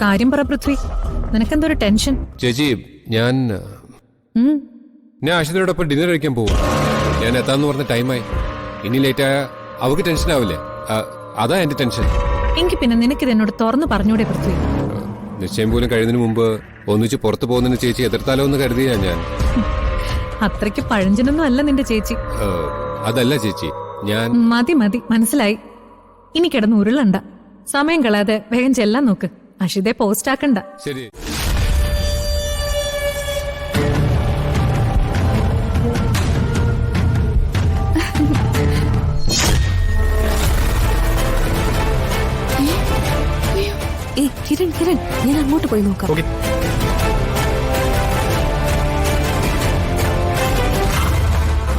കാര്യം പറ പൃഥ്വി, നിനക്കെന്തൊരു ടെൻഷൻ? ചേച്ചി ഞാൻ അശ്വതിയോടൊപ്പം ഡിന്നർ കഴിക്കാൻ പോകും. ഞാൻ എത്താന്ന് പറഞ്ഞ ടൈമായി. ഇനി ലേറ്റ് ആയ അവർക്ക് ടെൻഷൻ ആവില്ലേ? അതാ എന്റെ ടെൻഷൻ. എങ്കിൽ പിന്നെ നിനക്കിത് എന്നോട് തുറന്നു പറഞ്ഞൂടെ പൃഥ്വി? നിശ്ചയം പോലും കഴിയുന്നതിന് മുമ്പ് ഒന്നിച്ച് പുറത്തു പോകുന്നതിന് ചേച്ചി എതിർത്താലോ എന്ന് കരുതിയാ ഞാൻ. അത്രയ്ക്ക് പഴഞ്ചനൊന്നും അല്ല നിന്റെ ചേച്ചി. അതല്ല ചേച്ചി, ഞാൻ മതി മതി, മനസ്സിലായി. ഇനി കിടന്ന് ഉരുളണ്ട. സമയം കളയാതെ വേഗം ചെല്ലാൻ നോക്ക്. അഷിതയെ പോസ്റ്റ് ആക്കണ്ട. ശരി. കിരൺ കിരൺ, ഞാൻ അങ്ങോട്ട് പോയി നോക്കാം.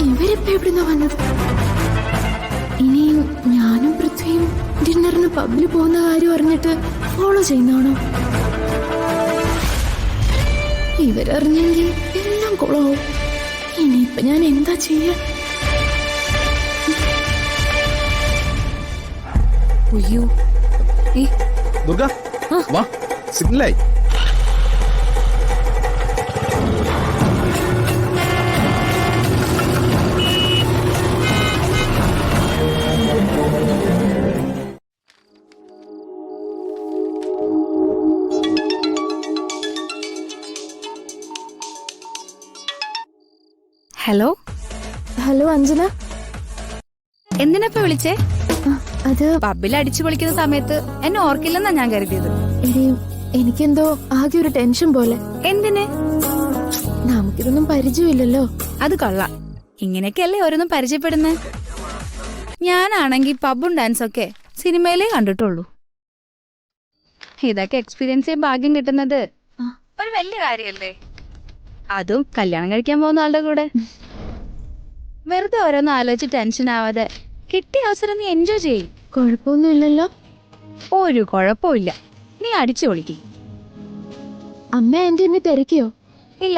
ഇവരിപ്പോ എവിടുന്നാ വന്നത്? ഇനിയും ഞാനും പൃഥ്വിയും ഡിന്നറിന് പബ്ബിൽ പോകുന്ന കാര്യം അറിഞ്ഞിട്ട് ഫോളോ ചെയ്യുന്നതാണോ? ഇവരറിഞ്ഞെങ്കിൽ എല്ലാം കുളവും. ഇനിയിപ്പൊ ഞാൻ എന്താ ചെയ്യാ? അയ്യോ, ദുർഗ വാ, സിഗ്നലായി. ഹലോ ഹലോ അഞ്ജന, എന്തിനപ്പ വിളിച്ചേ? അത് പബ്ബിൽ അടിച്ചു പൊളിക്കുന്ന സമയത്ത് എന്നെ ഓർക്കില്ലെന്നാ ഞാൻ കരുതിയത്. എടീ, എനിക്കെന്തോ ആകെ ഒരു ടെൻഷൻ പോലെ. എന്തിന്? നമുക്കിതൊന്നും പരിചയമില്ലല്ലോ. അത് കൊള്ളാം. ഇങ്ങനെയൊക്കെയല്ലേ ഓരോന്നും പരിചയപ്പെടുന്നേ. ഞാനാണെങ്കി പബ്ബും ഡാൻസൊക്കെ സിനിമയിലേ കണ്ടിട്ടുള്ളൂ. ഇതൊക്കെ എക്സ്പീരിയൻസ് ചെയ്യാൻ ഭാഗ്യം കിട്ടുന്നത് ഒരു വലിയ കാര്യല്ലേ. അതും കല്യാണം കഴിക്കാൻ പോകുന്ന ആളുടെ കൂടെ. വെറുതെ ഓരോന്നും ആലോചിച്ച് ടെൻഷൻ ആവാതെ കിട്ടിയ അവസരം നീ എൻജോയ് ചെയ്യും. കുഴപ്പമൊന്നുമില്ലല്ലോ? ഒരു കുഴപ്പമില്ല. നീ അടിച്ചു പൊളിക്ക്. അമ്മ എന്റെ എന്നെ തിരക്കിയോ? ഇല്ല,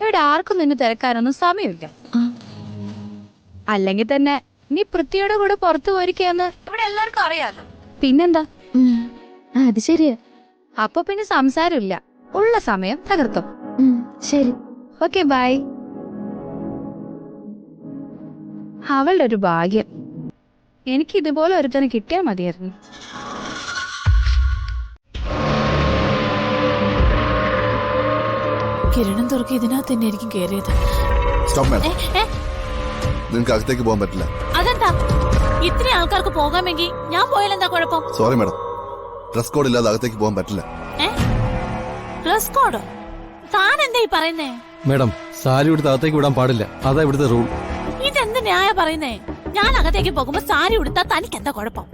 ഇവിടെ ആർക്കും നിന്നെ തിരക്കാനൊന്നും സമയമില്ല. അല്ലെങ്കിൽ തന്നെ നീ പൃഥ്വിയുടെ കൂടെ പുറത്തു പോയിരിക്കാന്ന് ഇവിടെ എല്ലാവർക്കും അറിയാലോ. പിന്നെന്താ? അത് ശരിയാ. അപ്പൊ പിന്നെ സംസാരമില്ല. ഉള്ള സമയം തകർത്തോ. ശരി, ഓക്കെ, ബൈ. അവളുടെ ഒരു ഭാഗ്യം. എനിക്ക് ഇതുപോലെ ഒരുത്തനെ കിട്ടിയാൽ മതിയായിരുന്നു. കിരണം തുറക്കി ഇതിനകത്ത് തന്നെ ആയിരിക്കും കയറിയത്. നിങ്ങൾക്ക് അകത്തേക്ക് പോകാൻ പറ്റില്ല. അതെന്താ? ഇത്രയും ആൾക്കാർക്ക് പോകാമെങ്കിൽ ഞാൻ പോയാലെന്താ കുഴപ്പം? സോറി മാഡം, ഡ്രസ് കോഡ് ഇല്ലാതെ അകത്തേക്ക് പോകാൻ പറ്റില്ല. ഡ്രസ് കോഡോ? താൻ എന്താ ഈ പറയുന്നേ? മേഡം, സാരി ഉടുത്ത് അകത്തേക്ക് വിടാൻ പാടില്ല. അതാ ഇവിടുത്തെ റൂൾ. ഇതെന്ത് ന്യായ പറയുന്നേ? ഞാൻ അകത്തേക്ക് പോകുമ്പോ സാരി ഉടുത്താ തനിക്ക് എന്താ കുഴപ്പം?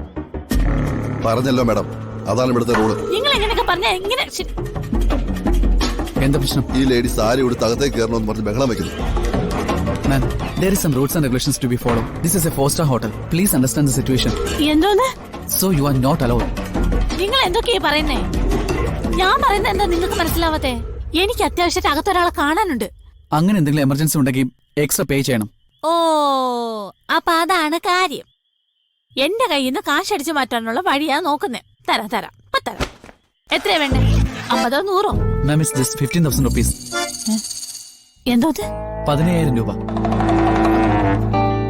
പറഞ്ഞല്ലോ മാഡം, അതാണ് ഇവിടുത്തെ റൂള്. നിങ്ങൾ എങ്ങനെയൊക്കെ പറഞ്ഞ എങ്ങനെ? എന്താ പ്രശ്നം? ഈ ലേഡി സാരി ഉടുത്ത് അകത്തേക്ക് കയറണമെന്ന് പറഞ്ഞ് ബഹളം വെക്കുന്നു. Ma'am, there is some rules and regulations to be followed. This is a 4-star hotel. Please understand the situation. എന്തോന്ന്? So you are not allowed. നിങ്ങൾ എന്തൊക്കെയാ പറയുന്നേ? ഞാൻ പറയുന്നത് എന്താ നിങ്ങൾക്ക് മനസ്സിലാവാത്തെ? എനിക്ക് അത്യാവശ്യമായിട്ട് അകത്തൊരാളെ കാണാനുണ്ട്. അങ്ങനെ എന്തെങ്കിലും എമർജൻസി ഉണ്ടെങ്കിൽ എക്സ്ട്രാ പേ ചെയ്യണം. ഓ, അപ്പൊ അതാണ് കാര്യം. എന്റെ കയ്യിൽ നിന്ന് കാശടിച്ചു മാറ്റാനുള്ള വഴിയാ നോക്കുന്നേ. തരാം തരാം, ഇപ്പൊ തരാം. എത്രയാ വേണ്ടേ? 50 100? Ma'am, it's just 15,000 rupees. എന്തോ? 15,000 രൂപ.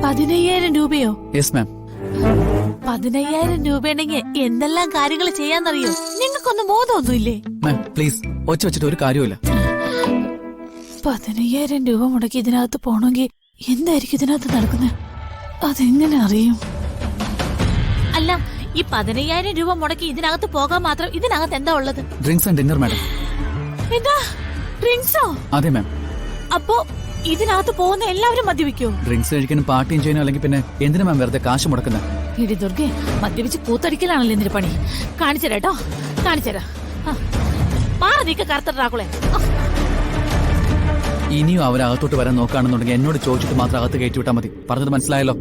15,000 രൂപയോ? Yes, ma'am. 15,000 രൂപയുണ്ടെങ്കിൽ എന്തെല്ലാം കാര്യങ്ങൾ ചെയ്യാന്നറിയോ? നിങ്ങൾക്കൊന്നും ബോധമൊന്നുമില്ലേ? Ma'am, please, ഒച്ച വെച്ചിട്ട് ഒരു കാര്യമില്ല. 15,000 രൂപ മുടക്കി ഇതിനകത്ത് പോണെങ്കിൽ എന്തായിരിക്കും ഇതിനകത്ത് നടക്കുന്നത്? അതെങ്ങനെ അറിയും? അല്ല, ഈ 15,000 രൂപ മുടക്കി ഇതിനകത്ത് പോകാൻ മാത്രം ഇതിനകത്ത് എന്താ ഉള്ളത്? Drinks and dinner, madam. എന്താ? ഡ്രിങ്ക്സോ? അതെ മാം. അപ്പോ ഇതിനകത്ത് പോകുന്ന എല്ലാവരും മദ്യപിക്കോ? ഡ്രിങ്ക്സ് കഴിക്കാനും പാർട്ടിയും ചെയ്യാനും അല്ലെങ്കിൽ പിന്നെ എന്തിനാ മാം വെറുതെ കാശ് മുടക്കുന്നത്? ഇടി ദുർഗെ, മദ്യപിച്ച് കൂത്തടിക്കലാണല്ലോ ഇതിന്റെ പണി. കാണിച്ചരാട്ടോ, കാണിച്ചരാ. മാറി നീക്ക കറുത്തറാക്കുളെ. ഇനിയും അവരകത്തോട്ട് വരാൻ നോക്കുകയാണെന്നുണ്ടെങ്കിൽ എന്നോട് ചോദിച്ചിട്ട് മാത്രം അകത്ത് കയറ്റി വിട്ടാൽ മതി. പറഞ്ഞത് മനസ്സിലായല്ലോ?